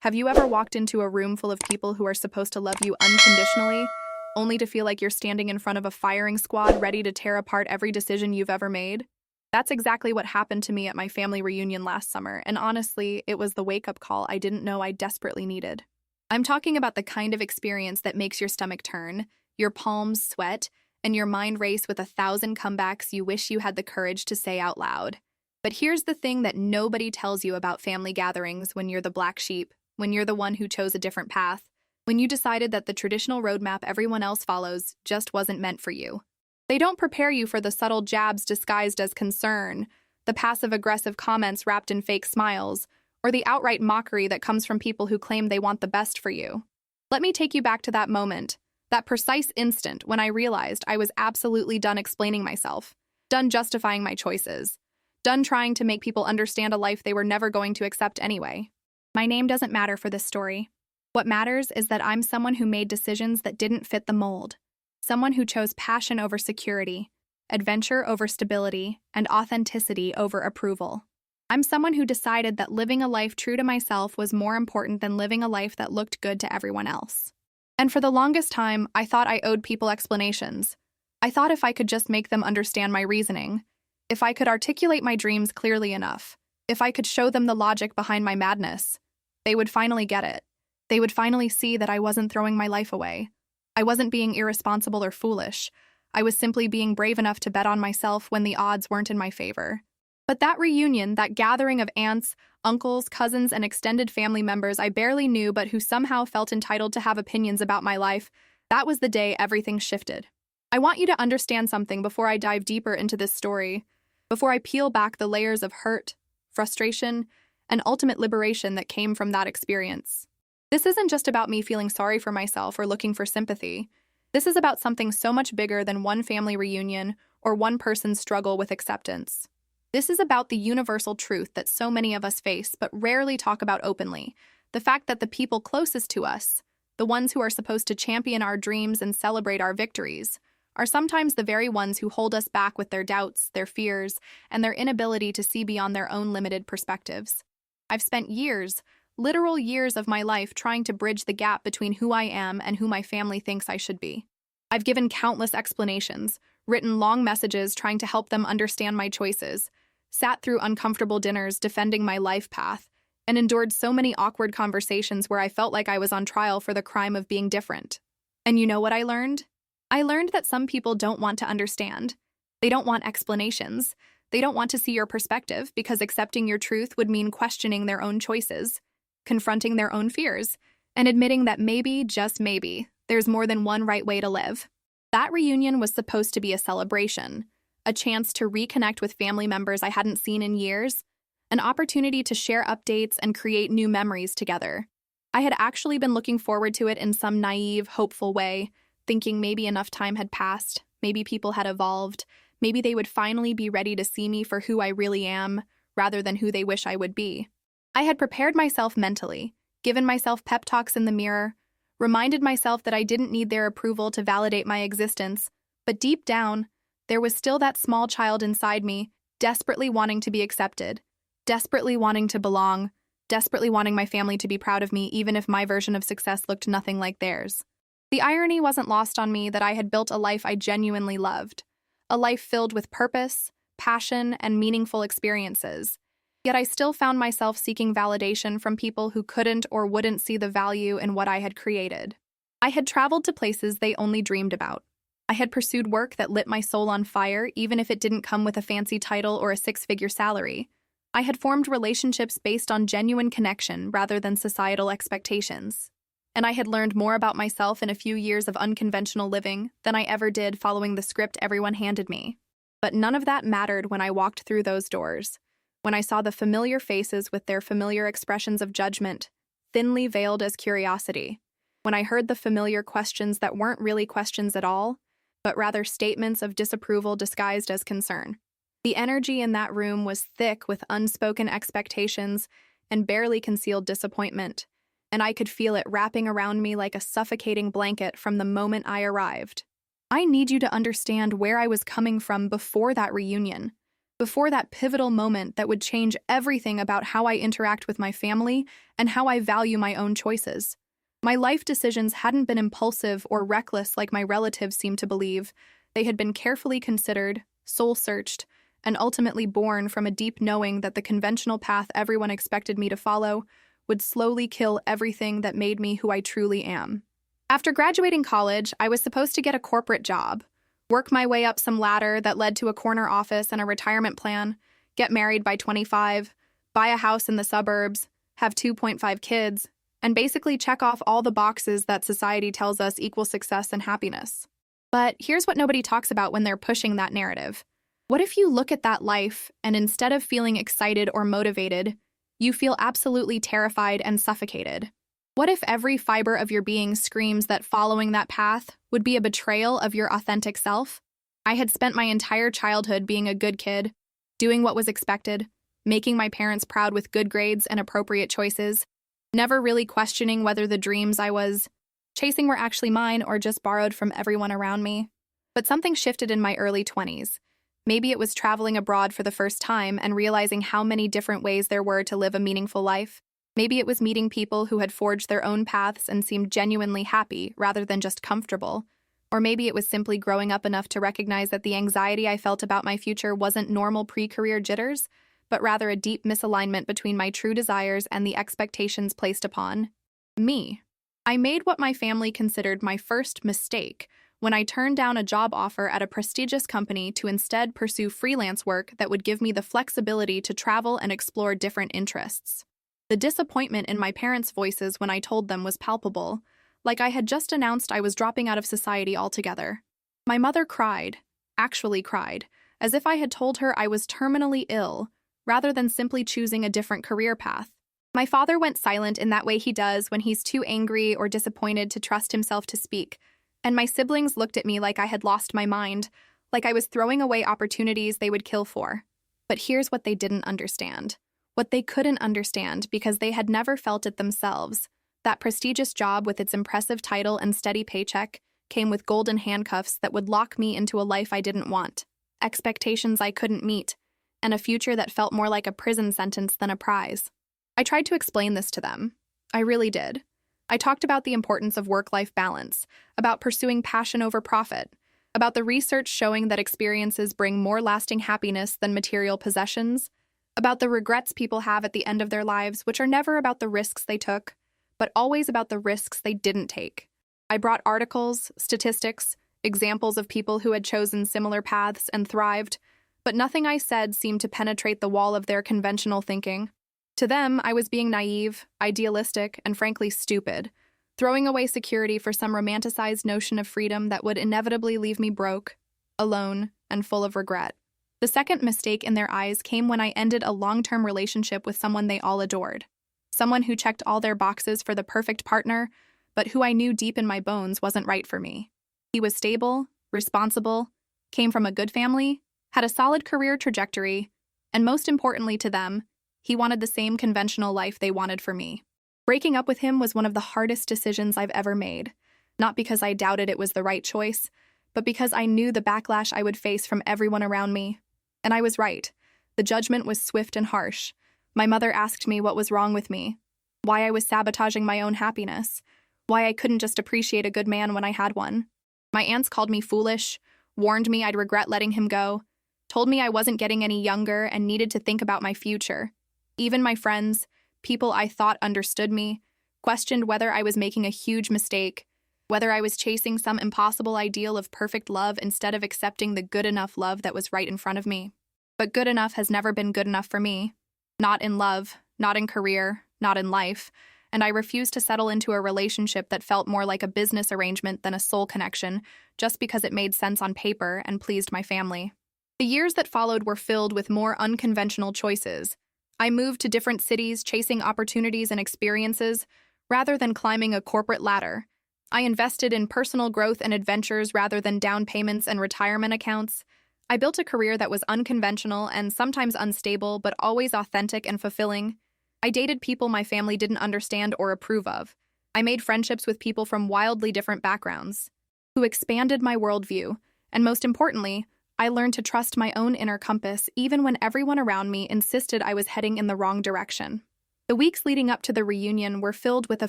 Have you ever walked into a room full of people who are supposed to love you unconditionally, only to feel like you're standing in front of a firing squad ready to tear apart every decision you've ever made? That's exactly what happened to me at my family reunion last summer, and honestly, it was the wake-up call I didn't know I desperately needed. I'm talking about the kind of experience that makes your stomach turn, your palms sweat, and your mind race with 1,000 comebacks you wish you had the courage to say out loud. But here's the thing that nobody tells you about family gatherings when you're the black sheep, when you're the one who chose a different path, when you decided that the traditional roadmap everyone else follows just wasn't meant for you. They don't prepare you for the subtle jabs disguised as concern, the passive-aggressive comments wrapped in fake smiles, or the outright mockery that comes from people who claim they want the best for you. Let me take you back to that moment, that precise instant when I realized I was absolutely done explaining myself, done justifying my choices, done trying to make people understand a life they were never going to accept anyway. My name doesn't matter for this story. What matters is that I'm someone who made decisions that didn't fit the mold, someone who chose passion over security, adventure over stability, and authenticity over approval. I'm someone who decided that living a life true to myself was more important than living a life that looked good to everyone else. And for the longest time, I thought I owed people explanations. I thought if I could just make them understand my reasoning, if I could articulate my dreams clearly enough, if I could show them the logic behind my madness, they would finally get it. They would finally see that I wasn't throwing my life away. I wasn't being irresponsible or foolish. I was simply being brave enough to bet on myself when the odds weren't in my favor. But that reunion, that gathering of aunts, uncles, cousins, and extended family members I barely knew but who somehow felt entitled to have opinions about my life, that was the day everything shifted. I want you to understand something before I dive deeper into this story, before I peel back the layers of hurt, frustration, and ultimate liberation that came from that experience. This isn't just about me feeling sorry for myself or looking for sympathy. This is about something so much bigger than one family reunion or one person's struggle with acceptance. This is about the universal truth that so many of us face but rarely talk about openly, the fact that the people closest to us, the ones who are supposed to champion our dreams and celebrate our victories, are sometimes the very ones who hold us back with their doubts, their fears, and their inability to see beyond their own limited perspectives. I've spent years, literal years of my life trying to bridge the gap between who I am and who my family thinks I should be. I've given countless explanations, written long messages trying to help them understand my choices, sat through uncomfortable dinners defending my life path, and endured so many awkward conversations where I felt like I was on trial for the crime of being different. And you know what I learned? I learned that some people don't want to understand. They don't want explanations. They don't want to see your perspective because accepting your truth would mean questioning their own choices, confronting their own fears, and admitting that maybe, just maybe, there's more than one right way to live. That reunion was supposed to be a celebration, a chance to reconnect with family members I hadn't seen in years, an opportunity to share updates and create new memories together. I had actually been looking forward to it in some naive, hopeful way, thinking maybe enough time had passed, maybe people had evolved, maybe they would finally be ready to see me for who I really am, rather than who they wish I would be. I had prepared myself mentally, given myself pep talks in the mirror, reminded myself that I didn't need their approval to validate my existence, but deep down, there was still that small child inside me, desperately wanting to be accepted, desperately wanting to belong, desperately wanting my family to be proud of me even if my version of success looked nothing like theirs. The irony wasn't lost on me that I had built a life I genuinely loved, a life filled with purpose, passion, and meaningful experiences. Yet I still found myself seeking validation from people who couldn't or wouldn't see the value in what I had created. I had traveled to places they only dreamed about. I had pursued work that lit my soul on fire, even if it didn't come with a fancy title or a six-figure salary. I had formed relationships based on genuine connection rather than societal expectations. And I had learned more about myself in a few years of unconventional living than I ever did following the script everyone handed me. But none of that mattered when I walked through those doors, when I saw the familiar faces with their familiar expressions of judgment, thinly veiled as curiosity, when I heard the familiar questions that weren't really questions at all, but rather statements of disapproval disguised as concern. The energy in that room was thick with unspoken expectations and barely concealed disappointment, and I could feel it wrapping around me like a suffocating blanket from the moment I arrived. I need you to understand where I was coming from before that reunion. before that pivotal moment that would change everything about how I interact with my family and how I value my own choices. My life decisions hadn't been impulsive or reckless like my relatives seemed to believe. They had been carefully considered, soul-searched, and ultimately born from a deep knowing that the conventional path everyone expected me to follow would slowly kill everything that made me who I truly am. After graduating college, I was supposed to get a corporate job, work my way up some ladder that led to a corner office and a retirement plan, get married by 25, buy a house in the suburbs, have 2.5 kids, and basically check off all the boxes that society tells us equal success and happiness. But here's what nobody talks about when they're pushing that narrative. What if you look at that life and instead of feeling excited or motivated, you feel absolutely terrified and suffocated? What if every fiber of your being screams that following that path would be a betrayal of your authentic self? I had spent my entire childhood being a good kid, doing what was expected, making my parents proud with good grades and appropriate choices, never really questioning whether the dreams I was chasing were actually mine or just borrowed from everyone around me. But something shifted in my early 20s. Maybe it was traveling abroad for the first time and realizing how many different ways there were to live a meaningful life. Maybe it was meeting people who had forged their own paths and seemed genuinely happy rather than just comfortable. Or maybe it was simply growing up enough to recognize that the anxiety I felt about my future wasn't normal pre-career jitters, but rather a deep misalignment between my true desires and the expectations placed upon me. I made what my family considered my first mistake when I turned down a job offer at a prestigious company to instead pursue freelance work that would give me the flexibility to travel and explore different interests. The disappointment in my parents' voices when I told them was palpable, like I had just announced I was dropping out of society altogether. My mother cried, actually cried, as if I had told her I was terminally ill, rather than simply choosing a different career path. My father went silent in that way he does when he's too angry or disappointed to trust himself to speak, and my siblings looked at me like I had lost my mind, like I was throwing away opportunities they would kill for. But here's what they didn't understand. What they couldn't understand because they had never felt it themselves. That prestigious job with its impressive title and steady paycheck came with golden handcuffs that would lock me into a life I didn't want, expectations I couldn't meet, and a future that felt more like a prison sentence than a prize. I tried to explain this to them. I really did. I talked about the importance of work-life balance, about pursuing passion over profit, about the research showing that experiences bring more lasting happiness than material possessions, about the regrets people have at the end of their lives, which are never about the risks they took, but always about the risks they didn't take. I brought articles, statistics, examples of people who had chosen similar paths and thrived, but nothing I said seemed to penetrate the wall of their conventional thinking. To them, I was being naive, idealistic, and frankly stupid, throwing away security for some romanticized notion of freedom that would inevitably leave me broke, alone, and full of regret. The second mistake in their eyes came when I ended a long-term relationship with someone they all adored. Someone who checked all their boxes for the perfect partner, but who I knew deep in my bones wasn't right for me. He was stable, responsible, came from a good family, had a solid career trajectory, and most importantly to them, he wanted the same conventional life they wanted for me. Breaking up with him was one of the hardest decisions I've ever made, not because I doubted it was the right choice, but because I knew the backlash I would face from everyone around me. And I was right. The judgment was swift and harsh. My mother asked me what was wrong with me, why I was sabotaging my own happiness, why I couldn't just appreciate a good man when I had one. My aunts called me foolish, warned me I'd regret letting him go, told me I wasn't getting any younger and needed to think about my future. Even my friends, people I thought understood me, questioned whether I was making a huge mistake, whether I was chasing some impossible ideal of perfect love instead of accepting the good enough love that was right in front of me. But good enough has never been good enough for me. Not in love, not in career, not in life, and I refused to settle into a relationship that felt more like a business arrangement than a soul connection, just because it made sense on paper and pleased my family. The years that followed were filled with more unconventional choices. I moved to different cities, chasing opportunities and experiences, rather than climbing a corporate ladder. I invested in personal growth and adventures rather than down payments and retirement accounts. I built a career that was unconventional and sometimes unstable, but always authentic and fulfilling. I dated people my family didn't understand or approve of. I made friendships with people from wildly different backgrounds, who expanded my worldview, and most importantly, I learned to trust my own inner compass even when everyone around me insisted I was heading in the wrong direction. The weeks leading up to the reunion were filled with a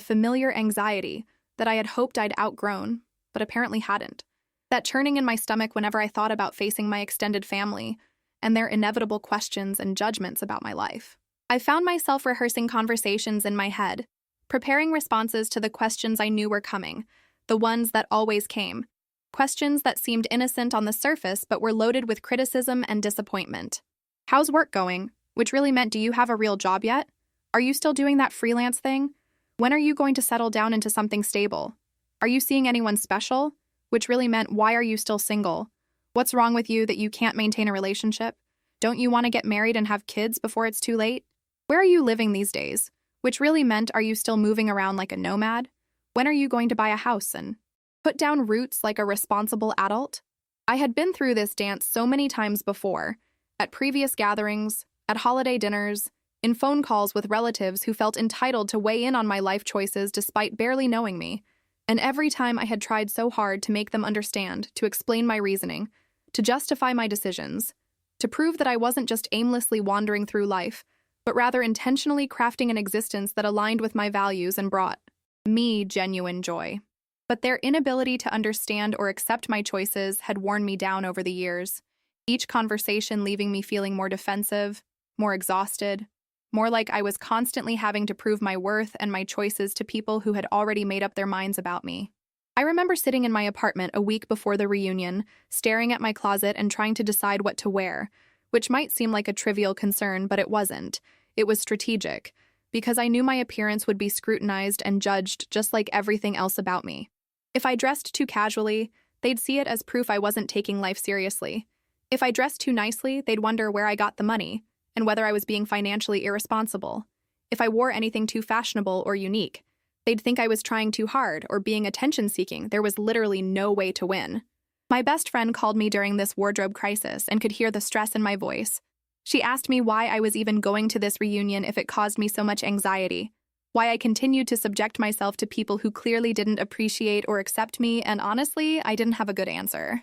familiar anxiety that I had hoped I'd outgrown, but apparently hadn't. That churning in my stomach whenever I thought about facing my extended family and their inevitable questions and judgments about my life. I found myself rehearsing conversations in my head, preparing responses to the questions I knew were coming, the ones that always came. Questions that seemed innocent on the surface but were loaded with criticism and disappointment. How's work going? Which really meant, do you have a real job yet? Are you still doing that freelance thing? When are you going to settle down into something stable? Are you seeing anyone special? Which really meant, why are you still single? What's wrong with you that you can't maintain a relationship? Don't you want to get married and have kids before it's too late? Where are you living these days? Which really meant, are you still moving around like a nomad? When are you going to buy a house and put down roots like a responsible adult? I had been through this dance so many times before, at previous gatherings, at holiday dinners, in phone calls with relatives who felt entitled to weigh in on my life choices despite barely knowing me. And every time I had tried so hard to make them understand, to explain my reasoning, to justify my decisions, to prove that I wasn't just aimlessly wandering through life, but rather intentionally crafting an existence that aligned with my values and brought me genuine joy. But their inability to understand or accept my choices had worn me down over the years, each conversation leaving me feeling more defensive, more exhausted, more like I was constantly having to prove my worth and my choices to people who had already made up their minds about me. I remember sitting in my apartment a week before the reunion, staring at my closet and trying to decide what to wear, which might seem like a trivial concern, but it wasn't. It was strategic, because I knew my appearance would be scrutinized and judged just like everything else about me. If I dressed too casually, they'd see it as proof I wasn't taking life seriously. If I dressed too nicely, they'd wonder where I got the money and whether I was being financially irresponsible. If I wore anything too fashionable or unique, they'd think I was trying too hard or being attention-seeking. There was literally no way to win. My best friend called me during this wardrobe crisis and could hear the stress in my voice. She asked me why I was even going to this reunion if it caused me so much anxiety, why I continued to subject myself to people who clearly didn't appreciate or accept me, and honestly, I didn't have a good answer.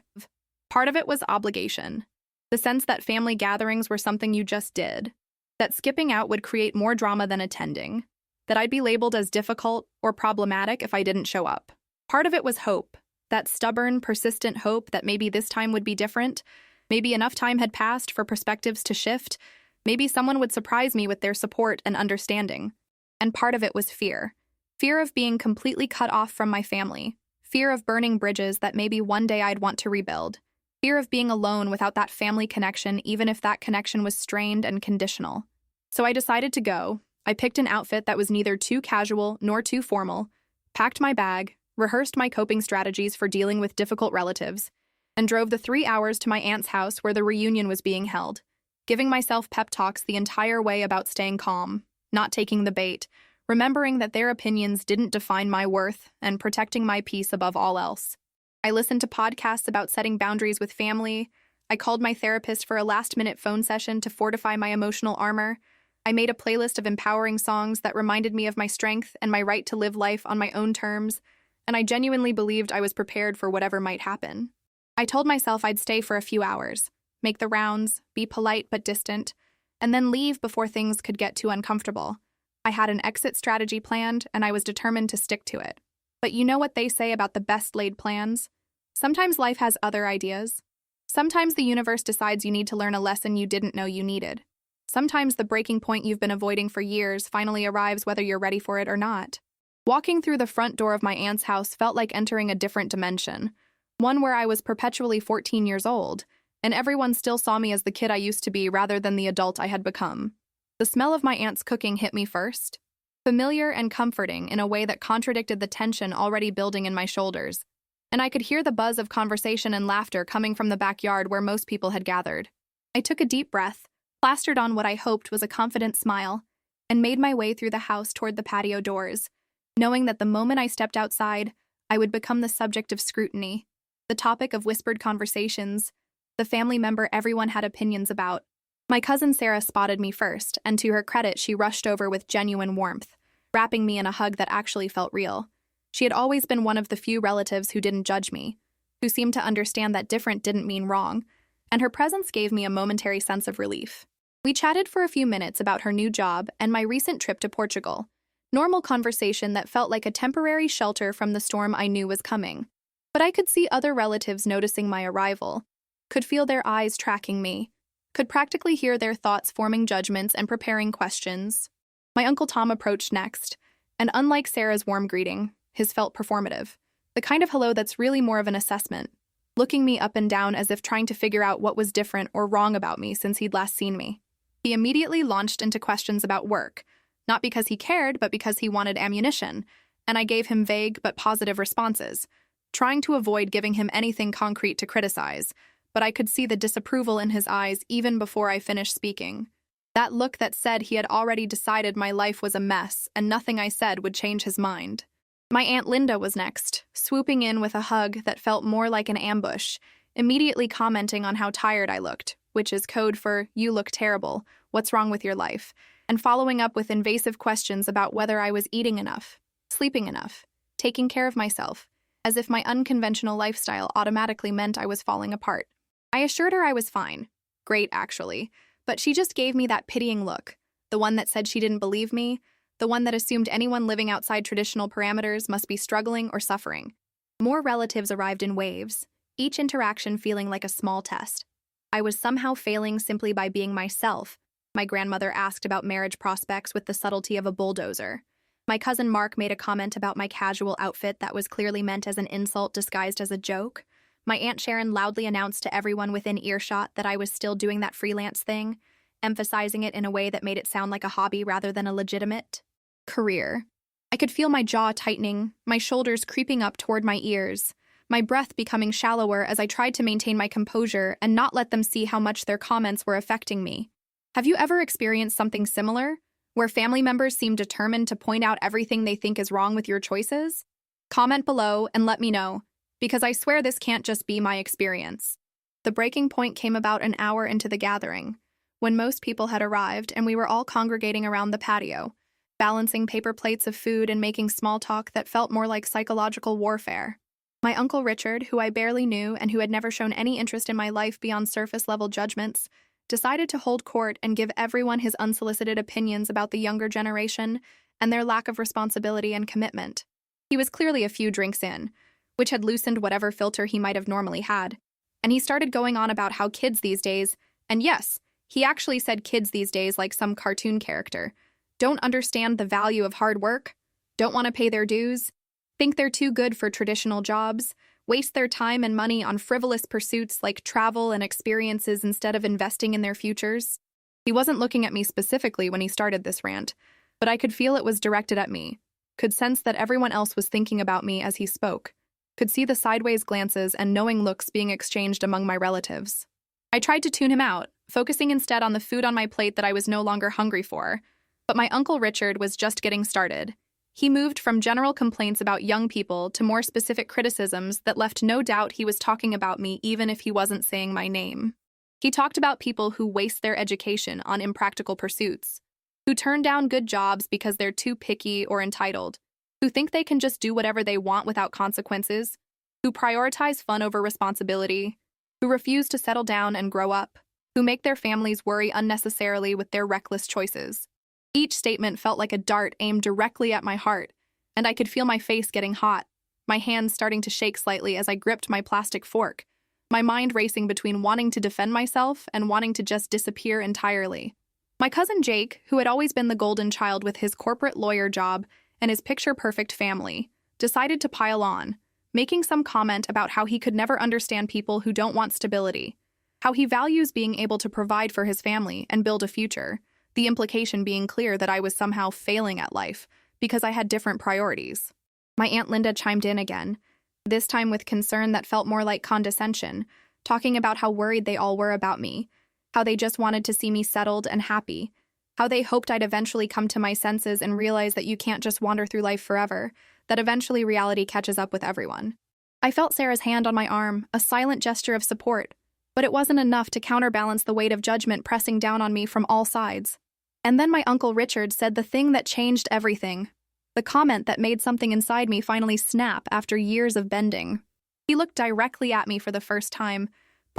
Part of it was obligation, the sense that family gatherings were something you just did, that skipping out would create more drama than attending, that I'd be labeled as difficult or problematic if I didn't show up. Part of it was hope, that stubborn, persistent hope that maybe this time would be different, maybe enough time had passed for perspectives to shift, maybe someone would surprise me with their support and understanding. And part of it was fear. Fear of being completely cut off from my family. Fear of burning bridges that maybe one day I'd want to rebuild. Fear of being alone without that family connection, even if that connection was strained and conditional. So I decided to go. I picked an outfit that was neither too casual nor too formal, packed my bag, rehearsed my coping strategies for dealing with difficult relatives, and drove the 3 hours to my aunt's house where the reunion was being held, giving myself pep talks the entire way about staying calm, not taking the bait, remembering that their opinions didn't define my worth, and protecting my peace above all else. I listened to podcasts about setting boundaries with family. I called my therapist for a last-minute phone session to fortify my emotional armor. I made a playlist of empowering songs that reminded me of my strength and my right to live life on my own terms, and I genuinely believed I was prepared for whatever might happen. I told myself I'd stay for a few hours, make the rounds, be polite but distant, and then leave before things could get too uncomfortable. I had an exit strategy planned, and I was determined to stick to it. But you know what they say about the best-laid plans? Sometimes life has other ideas. Sometimes the universe decides you need to learn a lesson you didn't know you needed. Sometimes the breaking point you've been avoiding for years finally arrives whether you're ready for it or not. Walking through the front door of my aunt's house felt like entering a different dimension, one where I was perpetually 14 years old, and everyone still saw me as the kid I used to be rather than the adult I had become. The smell of my aunt's cooking hit me first, familiar and comforting in a way that contradicted the tension already building in my shoulders, and I could hear the buzz of conversation and laughter coming from the backyard where most people had gathered. I took a deep breath, plastered on what I hoped was a confident smile, and made my way through the house toward the patio doors, knowing that the moment I stepped outside, I would become the subject of scrutiny, the topic of whispered conversations, the family member everyone had opinions about. My cousin Sarah spotted me first, and to her credit, she rushed over with genuine warmth, wrapping me in a hug that actually felt real. She had always been one of the few relatives who didn't judge me, who seemed to understand that different didn't mean wrong, and her presence gave me a momentary sense of relief. We chatted for a few minutes about her new job and my recent trip to Portugal. Normal conversation that felt like a temporary shelter from the storm I knew was coming. But I could see other relatives noticing my arrival, could feel their eyes tracking me, could practically hear their thoughts forming judgments and preparing questions. My Uncle Tom approached next, and unlike Sarah's warm greeting, his felt performative, the kind of hello that's really more of an assessment, looking me up and down as if trying to figure out what was different or wrong about me since he'd last seen me. He immediately launched into questions about work, not because he cared, but because he wanted ammunition, and I gave him vague but positive responses, trying to avoid giving him anything concrete to criticize, but I could see the disapproval in his eyes even before I finished speaking. That look that said he had already decided my life was a mess and nothing I said would change his mind. My Aunt Linda was next, swooping in with a hug that felt more like an ambush, immediately commenting on how tired I looked, which is code for, "You look terrible, what's wrong with your life?" and following up with invasive questions about whether I was eating enough, sleeping enough, taking care of myself, as if my unconventional lifestyle automatically meant I was falling apart. I assured her I was fine. Great, actually. But she just gave me that pitying look, the one that said she didn't believe me, the one that assumed anyone living outside traditional parameters must be struggling or suffering. More relatives arrived in waves, each interaction feeling like a small test. I was somehow failing simply by being myself. My grandmother asked about marriage prospects with the subtlety of a bulldozer. My cousin Mark made a comment about my casual outfit that was clearly meant as an insult disguised as a joke. My Aunt Sharon loudly announced to everyone within earshot that I was still doing that freelance thing, emphasizing it in a way that made it sound like a hobby rather than a legitimate career. I could feel my jaw tightening, my shoulders creeping up toward my ears, my breath becoming shallower as I tried to maintain my composure and not let them see how much their comments were affecting me. Have you ever experienced something similar, where family members seem determined to point out everything they think is wrong with your choices? Comment below and let me know, because I swear this can't just be my experience. The breaking point came about an hour into the gathering, when most people had arrived and we were all congregating around the patio, balancing paper plates of food and making small talk that felt more like psychological warfare. My Uncle Richard, who I barely knew and who had never shown any interest in my life beyond surface-level judgments, decided to hold court and give everyone his unsolicited opinions about the younger generation and their lack of responsibility and commitment. He was clearly a few drinks in, which had loosened whatever filter he might have normally had, and he started going on about how kids these days, and yes, he actually said kids these days like some cartoon character, don't understand the value of hard work, don't want to pay their dues, think they're too good for traditional jobs, waste their time and money on frivolous pursuits like travel and experiences instead of investing in their futures. He wasn't looking at me specifically when he started this rant, but I could feel it was directed at me, could sense that everyone else was thinking about me as he spoke, could see the sideways glances and knowing looks being exchanged among my relatives. I tried to tune him out, focusing instead on the food on my plate that I was no longer hungry for, but my Uncle Richard was just getting started. He moved from general complaints about young people to more specific criticisms that left no doubt he was talking about me even if he wasn't saying my name. He talked about people who waste their education on impractical pursuits, who turn down good jobs because they're too picky or entitled, who think they can just do whatever they want without consequences, who prioritize fun over responsibility, who refuse to settle down and grow up, who make their families worry unnecessarily with their reckless choices. Each statement felt like a dart aimed directly at my heart, and I could feel my face getting hot, my hands starting to shake slightly as I gripped my plastic fork, my mind racing between wanting to defend myself and wanting to just disappear entirely. My cousin Jake, who had always been the golden child with his corporate lawyer job and his picture-perfect family, decided to pile on, making some comment about how he could never understand people who don't want stability, how he values being able to provide for his family and build a future, the implication being clear that I was somehow failing at life because I had different priorities. My Aunt Linda chimed in again, this time with concern that felt more like condescension, talking about how worried they all were about me, how they just wanted to see me settled and happy, how they hoped I'd eventually come to my senses and realize that you can't just wander through life forever, that eventually reality catches up with everyone. I felt Sarah's hand on my arm, a silent gesture of support, but it wasn't enough to counterbalance the weight of judgment pressing down on me from all sides. And then my Uncle Richard said the thing that changed everything, the comment that made something inside me finally snap after years of bending. He looked directly at me for the first time,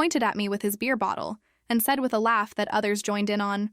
pointed at me with his beer bottle, and said with a laugh that others joined in on,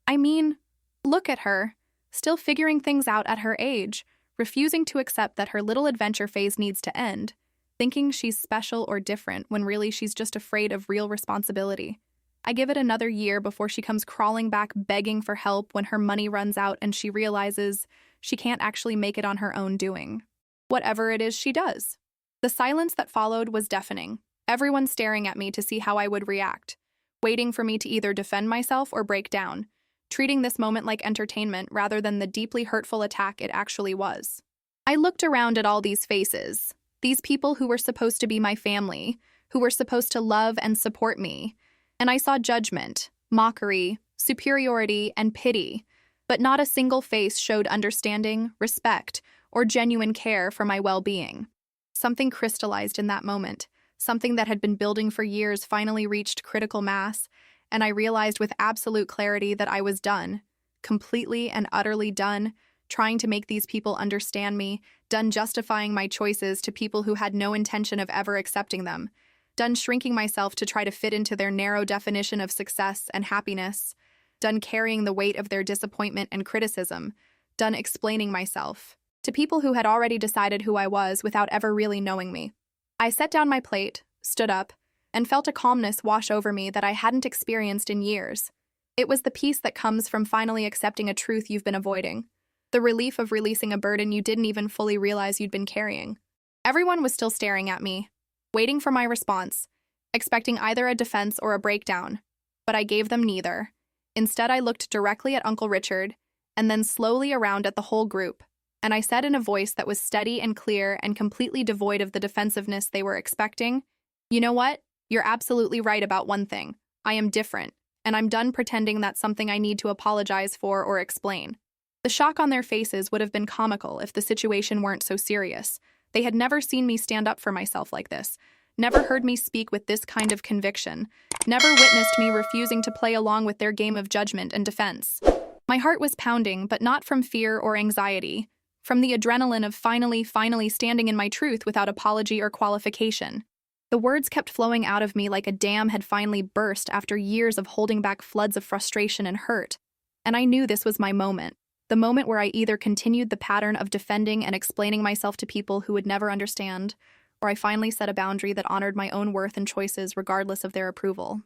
"I mean, look at her, still figuring things out at her age, refusing to accept that her little adventure phase needs to end, thinking she's special or different when really she's just afraid of real responsibility. I give it another year before she comes crawling back begging for help when her money runs out and she realizes she can't actually make it on her own doing whatever it is she does." The silence that followed was deafening, everyone staring at me to see how I would react, waiting for me to either defend myself or break down, treating this moment like entertainment rather than the deeply hurtful attack it actually was. I looked around at all these faces, these people who were supposed to be my family, who were supposed to love and support me, and I saw judgment, mockery, superiority, and pity, but not a single face showed understanding, respect, or genuine care for my well-being. Something crystallized in that moment, something that had been building for years finally reached critical mass, and I realized with absolute clarity that I was done, completely and utterly done, trying to make these people understand me, done justifying my choices to people who had no intention of ever accepting them, done shrinking myself to try to fit into their narrow definition of success and happiness, done carrying the weight of their disappointment and criticism, done explaining myself to people who had already decided who I was without ever really knowing me. I set down my plate, stood up, and felt a calmness wash over me that I hadn't experienced in years. It was the peace that comes from finally accepting a truth you've been avoiding, the relief of releasing a burden you didn't even fully realize you'd been carrying. Everyone was still staring at me, waiting for my response, expecting either a defense or a breakdown, but I gave them neither. Instead, I looked directly at Uncle Richard, and then slowly around at the whole group, and I said in a voice that was steady and clear and completely devoid of the defensiveness they were expecting, "You know what? You're absolutely right about one thing. I am different, and I'm done pretending that's something I need to apologize for or explain." The shock on their faces would have been comical if the situation weren't so serious. They had never seen me stand up for myself like this, never heard me speak with this kind of conviction, never witnessed me refusing to play along with their game of judgment and defense. My heart was pounding, but not from fear or anxiety, from the adrenaline of finally standing in my truth without apology or qualification. The words kept flowing out of me like a dam had finally burst after years of holding back floods of frustration and hurt. And I knew this was my moment, the moment where I either continued the pattern of defending and explaining myself to people who would never understand, or I finally set a boundary that honored my own worth and choices regardless of their approval.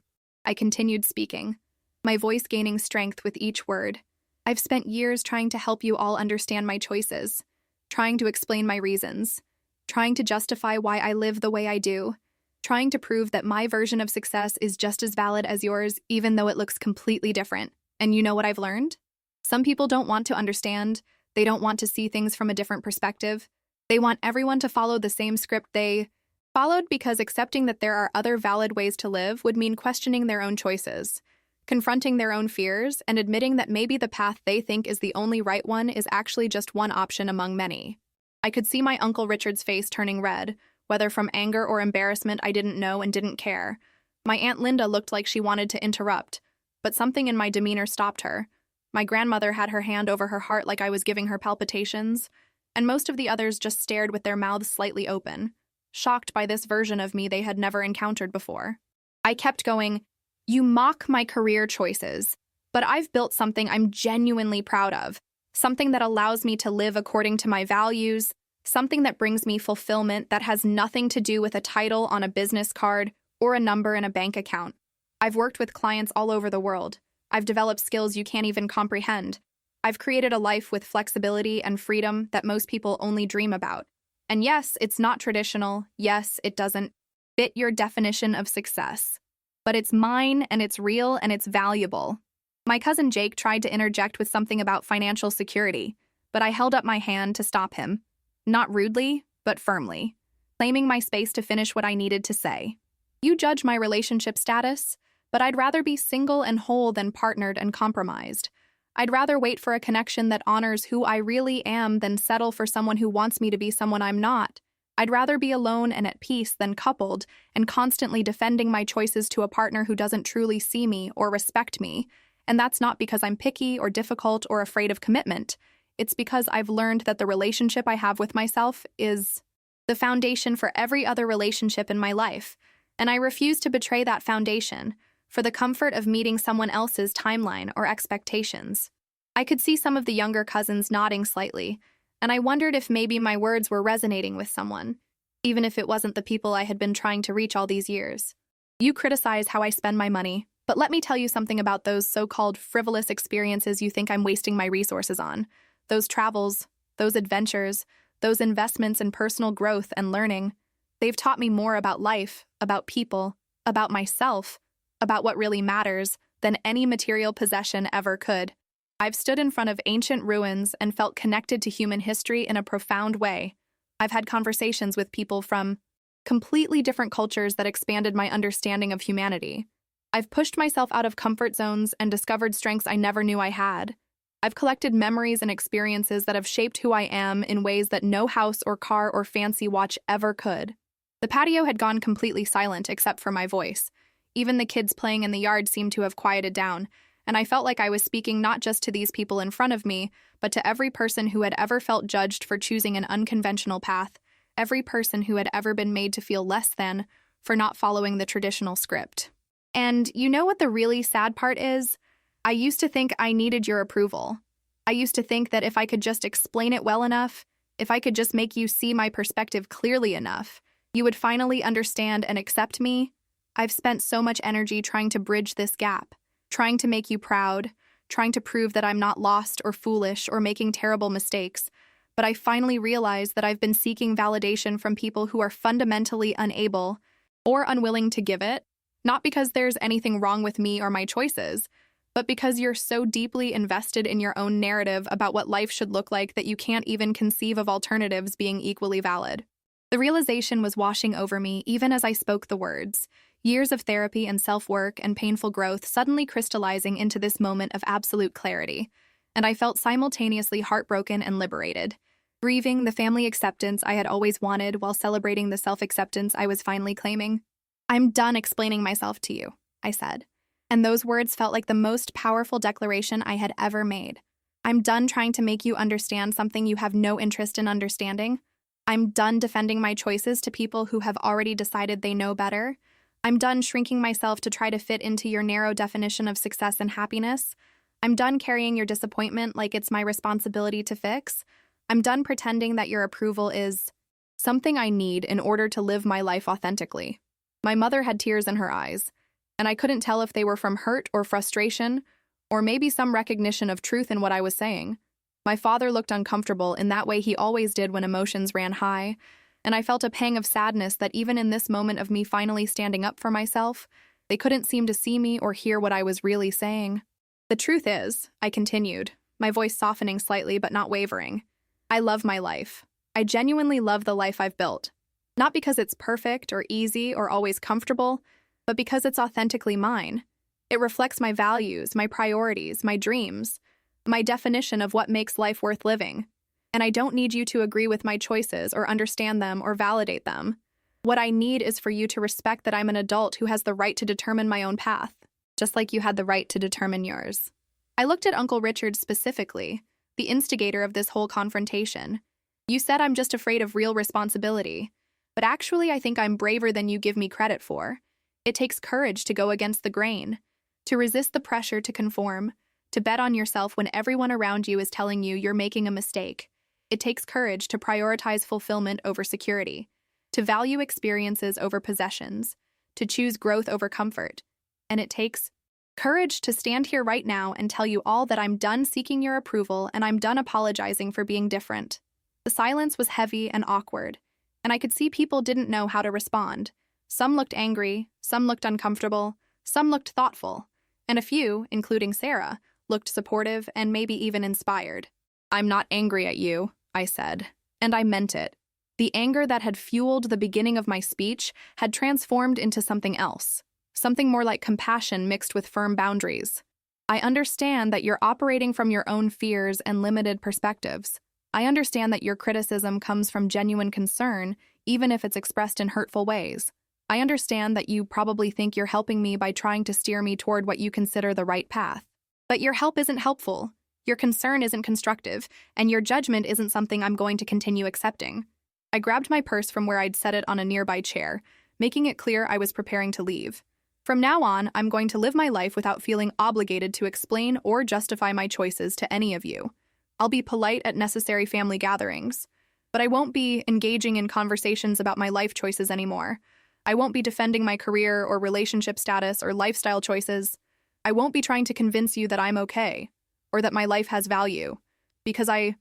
I continued speaking, my voice gaining strength with each word. "I've spent years trying to help you all understand my choices, trying to explain my reasons, trying to justify why I live the way I do, trying to prove that my version of success is just as valid as yours, even though it looks completely different. And you know what I've learned? Some people don't want to understand. They don't want to see things from a different perspective. They want everyone to follow the same script they followed because accepting that there are other valid ways to live would mean questioning their own choices, confronting their own fears, and admitting that maybe the path they think is the only right one is actually just one option among many." I could see my Uncle Richard's face turning red, whether from anger or embarrassment I didn't know and didn't care. My Aunt Linda looked like she wanted to interrupt, but something in my demeanor stopped her. My grandmother had her hand over her heart like I was giving her palpitations, and most of the others just stared with their mouths slightly open, shocked by this version of me they had never encountered before. I kept going, "You mock my career choices, but I've built something I'm genuinely proud of, something that allows me to live according to my values, something that brings me fulfillment that has nothing to do with a title on a business card or a number in a bank account. I've worked with clients all over the world. I've developed skills you can't even comprehend. I've created a life with flexibility and freedom that most people only dream about. And yes, it's not traditional. Yes, it doesn't fit your definition of success. But it's mine, and it's real, and it's valuable." My cousin Jake tried to interject with something about financial security, but I held up my hand to stop him. Not rudely, but firmly, claiming my space to finish what I needed to say. "You judge my relationship status, but I'd rather be single and whole than partnered and compromised. I'd rather wait for a connection that honors who I really am than settle for someone who wants me to be someone I'm not. I'd rather be alone and at peace than coupled and constantly defending my choices to a partner who doesn't truly see me or respect me. And that's not because I'm picky or difficult or afraid of commitment. It's because I've learned that the relationship I have with myself is the foundation for every other relationship in my life. And I refused to betray that foundation for the comfort of meeting someone else's timeline or expectations. I could see some of the younger cousins nodding slightly, and I wondered if maybe my words were resonating with someone, even if it wasn't the people I had been trying to reach all these years. You criticize how I spend my money, but let me tell you something about those so-called frivolous experiences you think I'm wasting my resources on. Those travels, those adventures, those investments in personal growth and learning. They've taught me more about life, about people, about myself, about what really matters than any material possession ever could. I've stood in front of ancient ruins and felt connected to human history in a profound way. I've had conversations with people from completely different cultures that expanded my understanding of humanity. I've pushed myself out of comfort zones and discovered strengths I never knew I had. I've collected memories and experiences that have shaped who I am in ways that no house or car or fancy watch ever could. The patio had gone completely silent except for my voice. Even the kids playing in the yard seemed to have quieted down, and I felt like I was speaking not just to these people in front of me, but to every person who had ever felt judged for choosing an unconventional path, every person who had ever been made to feel less than for not following the traditional script. And you know what the really sad part is? I used to think I needed your approval. I used to think that if I could just explain it well enough, if I could just make you see my perspective clearly enough, you would finally understand and accept me. I've spent so much energy trying to bridge this gap, trying to make you proud, trying to prove that I'm not lost or foolish or making terrible mistakes, but I finally realized that I've been seeking validation from people who are fundamentally unable or unwilling to give it, not because there's anything wrong with me or my choices, but because you're so deeply invested in your own narrative about what life should look like that you can't even conceive of alternatives being equally valid. The realization was washing over me even as I spoke the words, years of therapy and self-work and painful growth suddenly crystallizing into this moment of absolute clarity, and I felt simultaneously heartbroken and liberated, grieving the family acceptance I had always wanted while celebrating the self-acceptance I was finally claiming. "I'm done explaining myself to you," I said, and those words felt like the most powerful declaration I had ever made. "I'm done trying to make you understand something you have no interest in understanding. I'm done defending my choices to people who have already decided they know better. I'm done shrinking myself to try to fit into your narrow definition of success and happiness. I'm done carrying your disappointment like it's my responsibility to fix. I'm done pretending that your approval is something I need in order to live my life authentically." My mother had tears in her eyes, and I couldn't tell if they were from hurt or frustration, or maybe some recognition of truth in what I was saying. My father looked uncomfortable in that way he always did when emotions ran high, and I felt a pang of sadness that even in this moment of me finally standing up for myself, they couldn't seem to see me or hear what I was really saying. "The truth is," I continued, my voice softening slightly but not wavering, "I love my life. I genuinely love the life I've built. Not because it's perfect or easy or always comfortable, but because it's authentically mine. It reflects my values, my priorities, my dreams, my definition of what makes life worth living. And I don't need you to agree with my choices or understand them or validate them. What I need is for you to respect that I'm an adult who has the right to determine my own path, just like you had the right to determine yours." I looked at Uncle Richard specifically, the instigator of this whole confrontation. "You said I'm just afraid of real responsibility, but actually I think I'm braver than you give me credit for. It takes courage to go against the grain, to resist the pressure to conform, to bet on yourself when everyone around you is telling you you're making a mistake. It takes courage to prioritize fulfillment over security, to value experiences over possessions, to choose growth over comfort. And it takes courage to stand here right now and tell you all that I'm done seeking your approval and I'm done apologizing for being different." The silence was heavy and awkward, and I could see people didn't know how to respond. Some looked angry, some looked uncomfortable, some looked thoughtful, and a few, including Sarah, looked supportive and maybe even inspired. "I'm not angry at you," I said, and I meant it. The anger that had fueled the beginning of my speech had transformed into something else, something more like compassion mixed with firm boundaries. "I understand that you're operating from your own fears and limited perspectives. I understand that your criticism comes from genuine concern, even if it's expressed in hurtful ways. I understand that you probably think you're helping me by trying to steer me toward what you consider the right path. But your help isn't helpful, your concern isn't constructive, and your judgment isn't something I'm going to continue accepting." I grabbed my purse from where I'd set it on a nearby chair, making it clear I was preparing to leave. From now on, I'm going to live my life without feeling obligated to explain or justify my choices to any of you. I'll be polite at necessary family gatherings, but I won't be engaging in conversations about my life choices anymore. I won't be defending my career or relationship status or lifestyle choices. I won't be trying to convince you that I'm okay or that my life has value, because I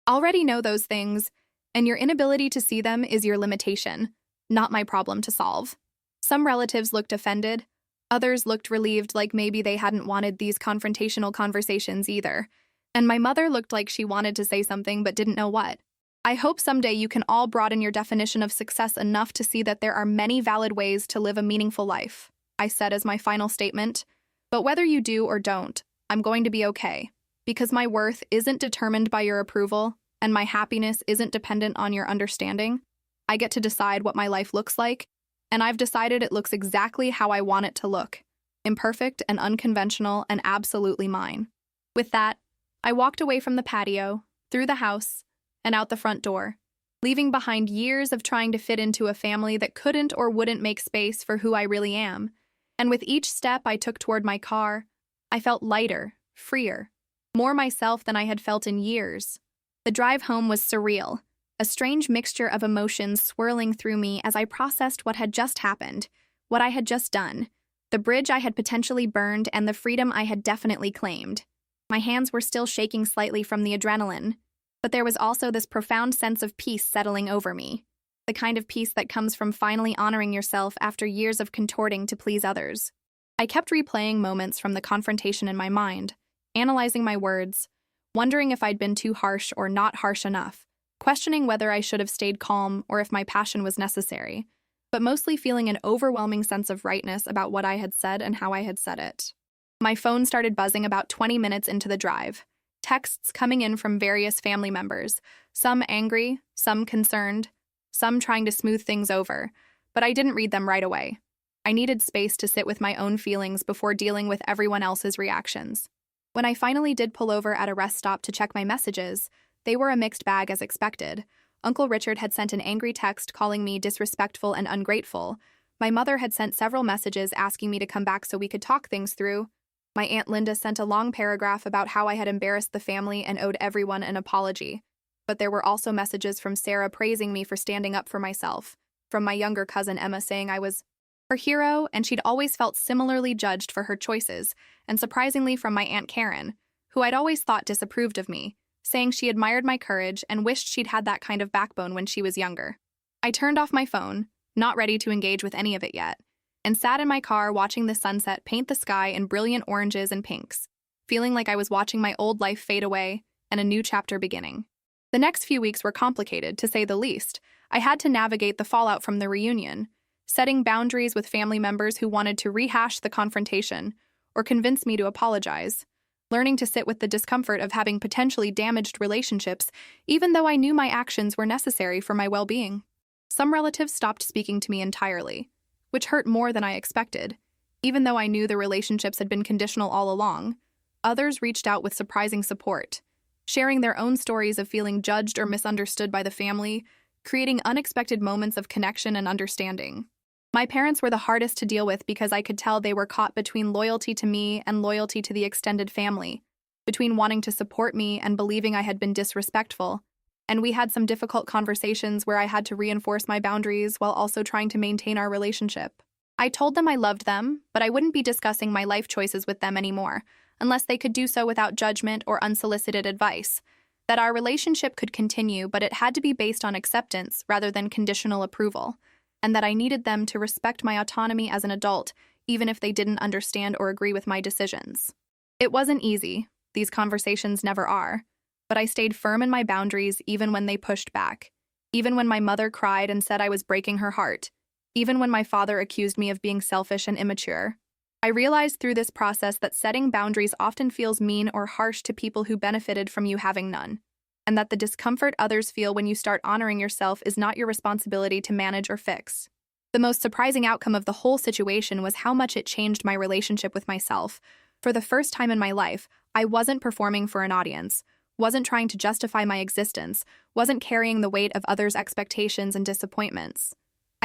already know those things, and your inability to see them is your limitation, not my problem to solve. Some relatives looked offended. Others looked relieved, like maybe they hadn't wanted these confrontational conversations either. And my mother looked like she wanted to say something but didn't know what. I hope someday you can all broaden your definition of success enough to see that there are many valid ways to live a meaningful life, I said as my final statement. But whether you do or don't, I'm going to be okay, because my worth isn't determined by your approval, and my happiness isn't dependent on your understanding. I get to decide what my life looks like, and I've decided it looks exactly how I want it to look, imperfect and unconventional and absolutely mine. With that, I walked away from the patio, through the house, and out the front door, leaving behind years of trying to fit into a family that couldn't or wouldn't make space for who I really am. And with each step I took toward my car, I felt lighter, freer, more myself than I had felt in years. The drive home was surreal, a strange mixture of emotions swirling through me as I processed what had just happened, what I had just done, the bridge I had potentially burned, and the freedom I had definitely claimed. My hands were still shaking slightly from the adrenaline, but there was also this profound sense of peace settling over me, the kind of peace that comes from finally honoring yourself after years of contorting to please others. I kept replaying moments from the confrontation in my mind, analyzing my words, wondering if I'd been too harsh or not harsh enough, questioning whether I should have stayed calm or if my passion was necessary, but mostly feeling an overwhelming sense of rightness about what I had said and how I had said it. My phone started buzzing about 20 minutes into the drive. Texts coming in from various family members, some angry, some concerned, some trying to smooth things over, but I didn't read them right away. I needed space to sit with my own feelings before dealing with everyone else's reactions. When I finally did pull over at a rest stop to check my messages, they were a mixed bag as expected. Uncle Richard had sent an angry text calling me disrespectful and ungrateful. My mother had sent several messages asking me to come back so we could talk things through. My Aunt Linda sent a long paragraph about how I had embarrassed the family and owed everyone an apology. But there were also messages from Sarah praising me for standing up for myself, from my younger cousin Emma saying I was her hero and she'd always felt similarly judged for her choices, and surprisingly from my Aunt Karen, who I'd always thought disapproved of me, saying she admired my courage and wished she'd had that kind of backbone when she was younger. I turned off my phone, not ready to engage with any of it yet, and sat in my car watching the sunset paint the sky in brilliant oranges and pinks, feeling like I was watching my old life fade away and a new chapter beginning. The next few weeks were complicated, to say the least. I had to navigate the fallout from the reunion, setting boundaries with family members who wanted to rehash the confrontation or convince me to apologize, learning to sit with the discomfort of having potentially damaged relationships, even though I knew my actions were necessary for my well-being. Some relatives stopped speaking to me entirely, which hurt more than I expected. Even though I knew the relationships had been conditional all along, others reached out with surprising support, sharing their own stories of feeling judged or misunderstood by the family, creating unexpected moments of connection and understanding. My parents were the hardest to deal with because I could tell they were caught between loyalty to me and loyalty to the extended family, between wanting to support me and believing I had been disrespectful, and we had some difficult conversations where I had to reinforce my boundaries while also trying to maintain our relationship. I told them I loved them, but I wouldn't be discussing my life choices with them anymore, unless they could do so without judgment or unsolicited advice, that our relationship could continue, but it had to be based on acceptance rather than conditional approval, and that I needed them to respect my autonomy as an adult, even if they didn't understand or agree with my decisions. It wasn't easy, these conversations never are, but I stayed firm in my boundaries even when they pushed back, even when my mother cried and said I was breaking her heart, even when my father accused me of being selfish and immature. I realized through this process that setting boundaries often feels mean or harsh to people who benefited from you having none, and that the discomfort others feel when you start honoring yourself is not your responsibility to manage or fix. The most surprising outcome of the whole situation was how much it changed my relationship with myself. For the first time in my life, I wasn't performing for an audience, wasn't trying to justify my existence, wasn't carrying the weight of others' expectations and disappointments.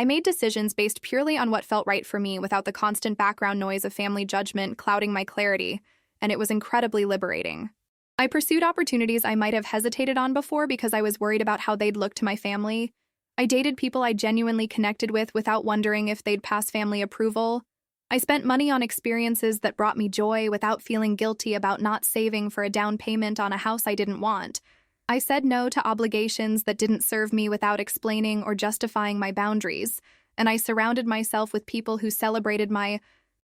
I made decisions based purely on what felt right for me without the constant background noise of family judgment clouding my clarity, and it was incredibly liberating. I pursued opportunities I might have hesitated on before because I was worried about how they'd look to my family. I dated people I genuinely connected with without wondering if they'd pass family approval. I spent money on experiences that brought me joy without feeling guilty about not saving for a down payment on a house I didn't want. I said no to obligations that didn't serve me without explaining or justifying my boundaries, and I surrounded myself with people who celebrated my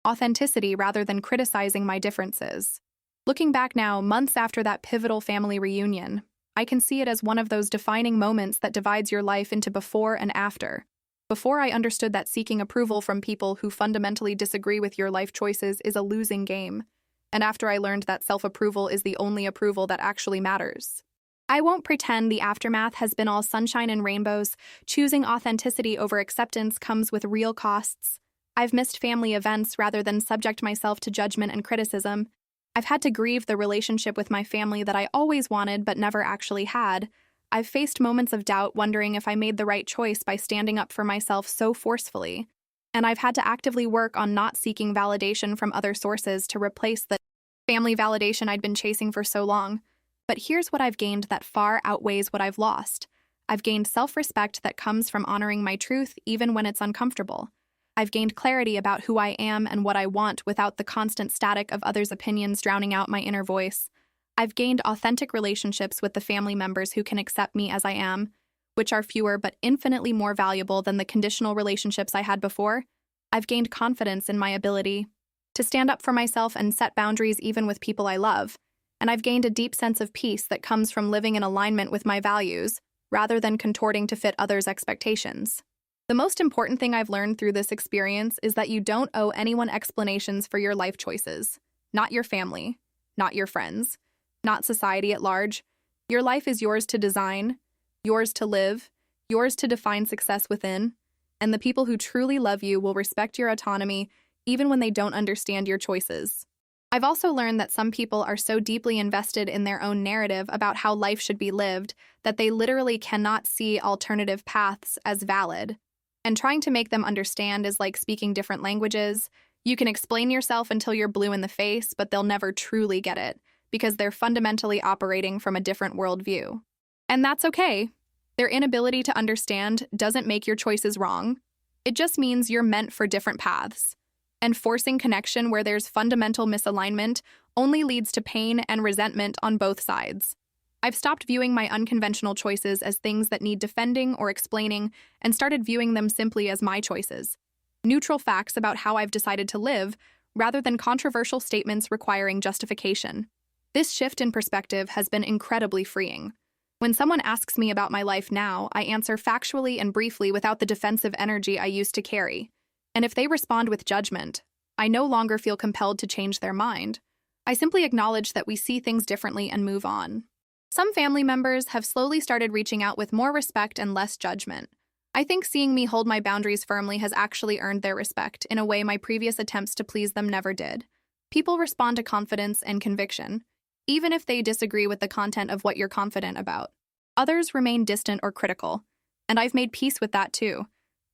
authenticity rather than criticizing my differences. Looking back now, months after that pivotal family reunion, I can see it as one of those defining moments that divides your life into before and after. Before, I understood that seeking approval from people who fundamentally disagree with your life choices is a losing game, and after I learned that self-approval is the only approval that actually matters. I won't pretend the aftermath has been all sunshine and rainbows. Choosing authenticity over acceptance comes with real costs. I've missed family events rather than subject myself to judgment and criticism. I've had to grieve the relationship with my family that I always wanted but never actually had. I've faced moments of doubt, wondering if I made the right choice by standing up for myself so forcefully. And I've had to actively work on not seeking validation from other sources to replace the family validation I'd been chasing for so long. But here's what I've gained that far outweighs what I've lost. I've gained self-respect that comes from honoring my truth even when it's uncomfortable. I've gained clarity about who I am and what I want without the constant static of others' opinions drowning out my inner voice. I've gained authentic relationships with the family members who can accept me as I am, which are fewer but infinitely more valuable than the conditional relationships I had before. I've gained confidence in my ability to stand up for myself and set boundaries even with people I love. And I've gained a deep sense of peace that comes from living in alignment with my values, rather than contorting to fit others' expectations. The most important thing I've learned through this experience is that you don't owe anyone explanations for your life choices. Not your family, not your friends, not society at large. Your life is yours to design, yours to live, yours to define success within, and the people who truly love you will respect your autonomy even when they don't understand your choices. I've also learned that some people are so deeply invested in their own narrative about how life should be lived that they literally cannot see alternative paths as valid. And trying to make them understand is like speaking different languages. You can explain yourself until you're blue in the face, but they'll never truly get it, because they're fundamentally operating from a different worldview. And that's okay. Their inability to understand doesn't make your choices wrong. It just means you're meant for different paths. And forcing connection where there's fundamental misalignment only leads to pain and resentment on both sides. I've stopped viewing my unconventional choices as things that need defending or explaining and started viewing them simply as my choices. Neutral facts about how I've decided to live, rather than controversial statements requiring justification. This shift in perspective has been incredibly freeing. When someone asks me about my life now, I answer factually and briefly without the defensive energy I used to carry. And if they respond with judgment, I no longer feel compelled to change their mind. I simply acknowledge that we see things differently and move on. Some family members have slowly started reaching out with more respect and less judgment. I think seeing me hold my boundaries firmly has actually earned their respect in a way my previous attempts to please them never did. People respond to confidence and conviction, even if they disagree with the content of what you're confident about. Others remain distant or critical, and I've made peace with that too.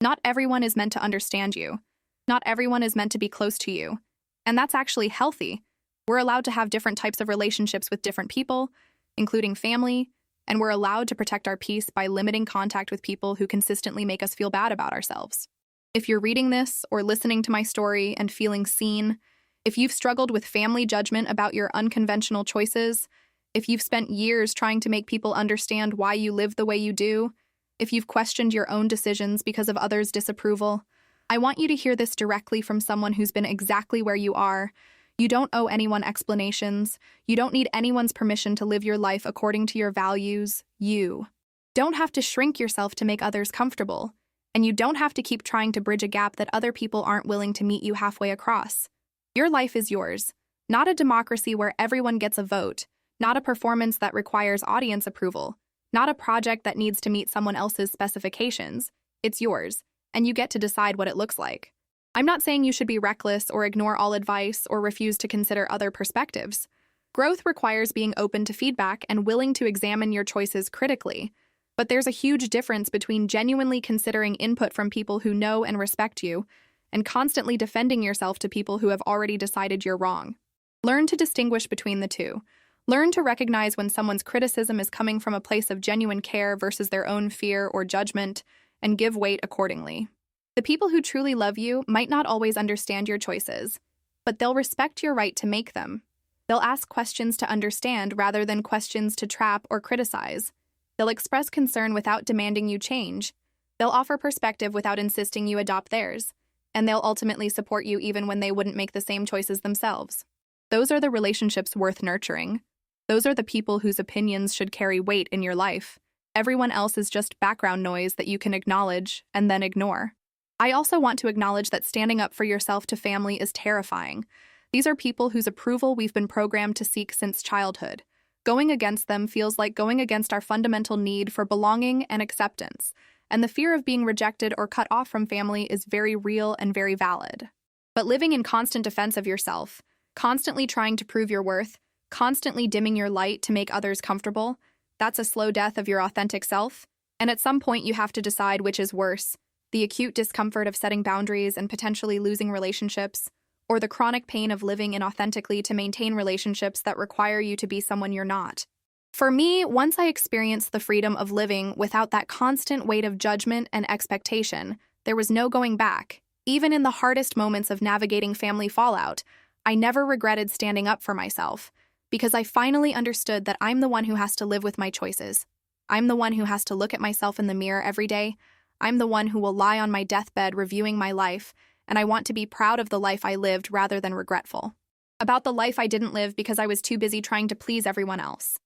Not everyone is meant to understand you. Not everyone is meant to be close to you. And that's actually healthy. We're allowed to have different types of relationships with different people, including family, and we're allowed to protect our peace by limiting contact with people who consistently make us feel bad about ourselves. If you're reading this or listening to my story and feeling seen, if you've struggled with family judgment about your unconventional choices, if you've spent years trying to make people understand why you live the way you do, if you've questioned your own decisions because of others' disapproval, I want you to hear this directly from someone who's been exactly where you are. You don't owe anyone explanations. You don't need anyone's permission to live your life according to your values. You don't have to shrink yourself to make others comfortable, and you don't have to keep trying to bridge a gap that other people aren't willing to meet you halfway across. Your life is yours, not a democracy where everyone gets a vote, not a performance that requires audience approval, not a project that needs to meet someone else's specifications. It's yours, and you get to decide what it looks like. I'm not saying you should be reckless or ignore all advice or refuse to consider other perspectives. Growth requires being open to feedback and willing to examine your choices critically. But there's a huge difference between genuinely considering input from people who know and respect you and constantly defending yourself to people who have already decided you're wrong. Learn to distinguish between the two. Learn to recognize when someone's criticism is coming from a place of genuine care versus their own fear or judgment, and give weight accordingly. The people who truly love you might not always understand your choices, but they'll respect your right to make them. They'll ask questions to understand rather than questions to trap or criticize. They'll express concern without demanding you change. They'll offer perspective without insisting you adopt theirs. And they'll ultimately support you even when they wouldn't make the same choices themselves. Those are the relationships worth nurturing. Those are the people whose opinions should carry weight in your life. Everyone else is just background noise that you can acknowledge and then ignore. I also want to acknowledge that standing up for yourself to family is terrifying. These are people whose approval we've been programmed to seek since childhood. Going against them feels like going against our fundamental need for belonging and acceptance, and the fear of being rejected or cut off from family is very real and very valid. But living in constant defense of yourself, constantly trying to prove your worth, constantly dimming your light to make others comfortable, that's a slow death of your authentic self, and at some point you have to decide which is worse, the acute discomfort of setting boundaries and potentially losing relationships, or the chronic pain of living inauthentically to maintain relationships that require you to be someone you're not. For me, once I experienced the freedom of living without that constant weight of judgment and expectation, there was no going back. Even in the hardest moments of navigating family fallout, I never regretted standing up for myself, because I finally understood that I'm the one who has to live with my choices. I'm the one who has to look at myself in the mirror every day. I'm the one who will lie on my deathbed reviewing my life, and I want to be proud of the life I lived rather than regretful. About the life I didn't live because I was too busy trying to please everyone else.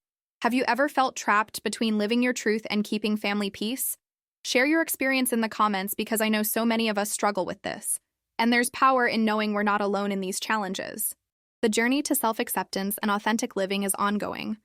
Have you ever felt trapped between living your truth and keeping family peace? Share your experience in the comments because I know so many of us struggle with this. And there's power in knowing we're not alone in these challenges. The journey to self-acceptance and authentic living is ongoing.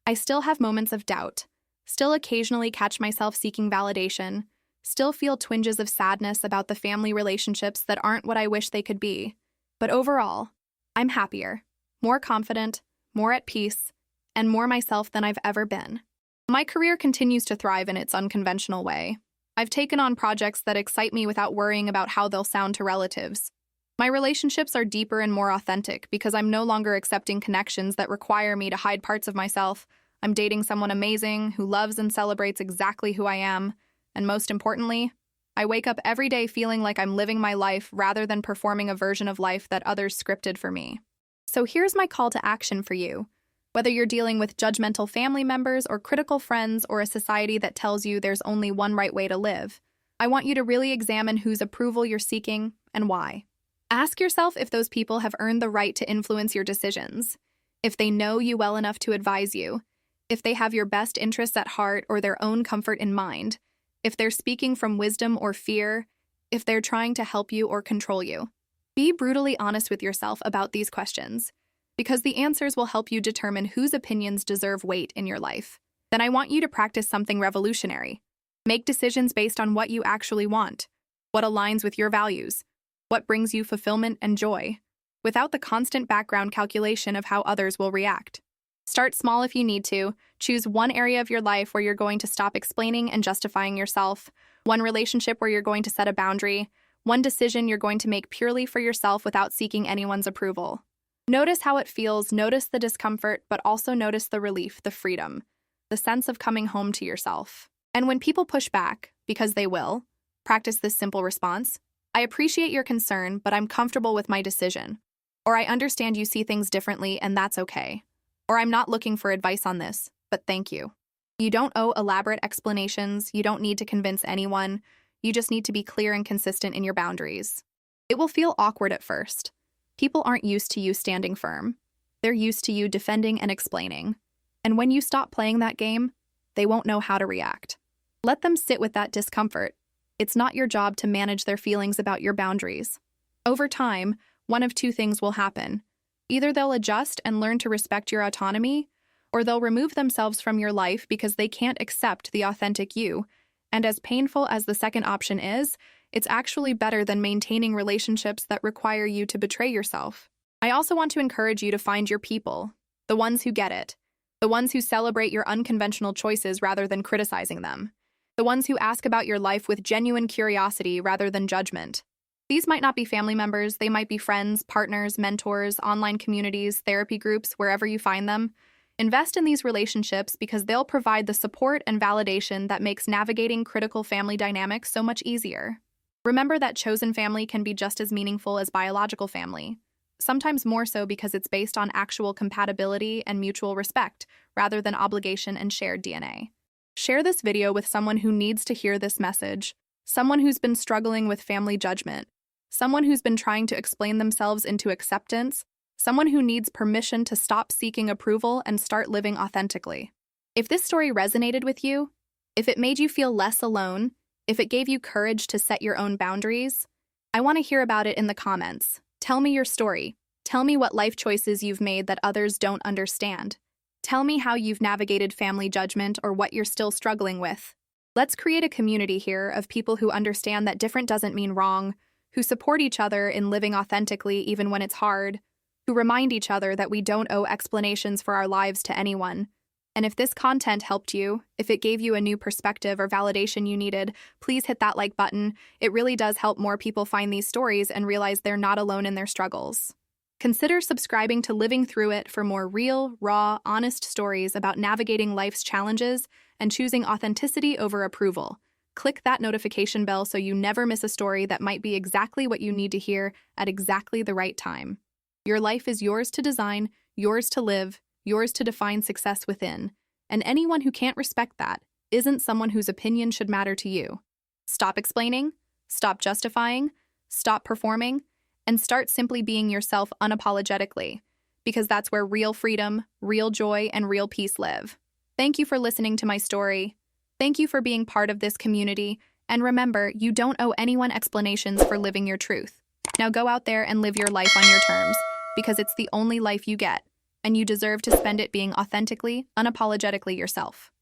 I still have moments of doubt, still occasionally catch myself seeking validation, still feel twinges of sadness about the family relationships that aren't what I wish they could be. But overall, I'm happier, more confident, more at peace, and more myself than I've ever been. My career continues to thrive in its unconventional way. I've taken on projects that excite me without worrying about how they'll sound to relatives. My relationships are deeper and more authentic because I'm no longer accepting connections that require me to hide parts of myself. I'm dating someone amazing who loves and celebrates exactly who I am. And most importantly, I wake up every day feeling like I'm living my life rather than performing a version of life that others scripted for me. So here's my call to action for you. Whether you're dealing with judgmental family members or critical friends or a society that tells you there's only one right way to live, I want you to really examine whose approval you're seeking and why. Ask yourself if those people have earned the right to influence your decisions, if they know you well enough to advise you, if they have your best interests at heart or their own comfort in mind, if they're speaking from wisdom or fear, if they're trying to help you or control you. Be brutally honest with yourself about these questions, because the answers will help you determine whose opinions deserve weight in your life. Then I want you to practice something revolutionary. Make decisions based on what you actually want, what aligns with your values, what brings you fulfillment and joy, without the constant background calculation of how others will react. Start small if you need to. Choose one area of your life where you're going to stop explaining and justifying yourself, one relationship where you're going to set a boundary, one decision you're going to make purely for yourself without seeking anyone's approval. Notice how it feels, notice the discomfort, but also notice the relief, the freedom, the sense of coming home to yourself. And when people push back, because they will, practice this simple response. I appreciate your concern, but I'm comfortable with my decision. Or I understand you see things differently, and that's okay. Or I'm not looking for advice on this, but thank you. You don't owe elaborate explanations, you don't need to convince anyone, you just need to be clear and consistent in your boundaries. It will feel awkward at first. People aren't used to you standing firm. They're used to you defending and explaining. And when you stop playing that game, they won't know how to react. Let them sit with that discomfort. It's not your job to manage their feelings about your boundaries. Over time, one of two things will happen. Either they'll adjust and learn to respect your autonomy, or they'll remove themselves from your life because they can't accept the authentic you. And as painful as the second option is, it's actually better than maintaining relationships that require you to betray yourself. I also want to encourage you to find your people, the ones who get it, the ones who celebrate your unconventional choices rather than criticizing them. The ones who ask about your life with genuine curiosity rather than judgment. These might not be family members, they might be friends, partners, mentors, online communities, therapy groups, wherever you find them. Invest in these relationships because they'll provide the support and validation that makes navigating critical family dynamics so much easier. Remember that chosen family can be just as meaningful as biological family, sometimes more so because it's based on actual compatibility and mutual respect, rather than obligation and shared DNA. Share this video with someone who needs to hear this message, someone who's been struggling with family judgment, someone who's been trying to explain themselves into acceptance, someone who needs permission to stop seeking approval and start living authentically. If this story resonated with you, if it made you feel less alone, if it gave you courage to set your own boundaries, I want to hear about it in the comments. Tell me your story. Tell me what life choices you've made that others don't understand. Tell me how you've navigated family judgment or what you're still struggling with. Let's create a community here of people who understand that different doesn't mean wrong, who support each other in living authentically even when it's hard, who remind each other that we don't owe explanations for our lives to anyone. And if this content helped you, if it gave you a new perspective or validation you needed, please hit that like button. It really does help more people find these stories and realize they're not alone in their struggles. Consider subscribing to Living Through It for more real, raw, honest stories about navigating life's challenges and choosing authenticity over approval. Click that notification bell so you never miss a story that might be exactly what you need to hear at exactly the right time. Your life is yours to design, yours to live, yours to define success within, and anyone who can't respect that isn't someone whose opinion should matter to you. Stop explaining, stop justifying, stop performing, and start simply being yourself unapologetically, because that's where real freedom, real joy, and real peace live. Thank you for listening to my story. Thank you for being part of this community, and remember, you don't owe anyone explanations for living your truth. Now go out there and live your life on your terms, because it's the only life you get, and you deserve to spend it being authentically, unapologetically yourself.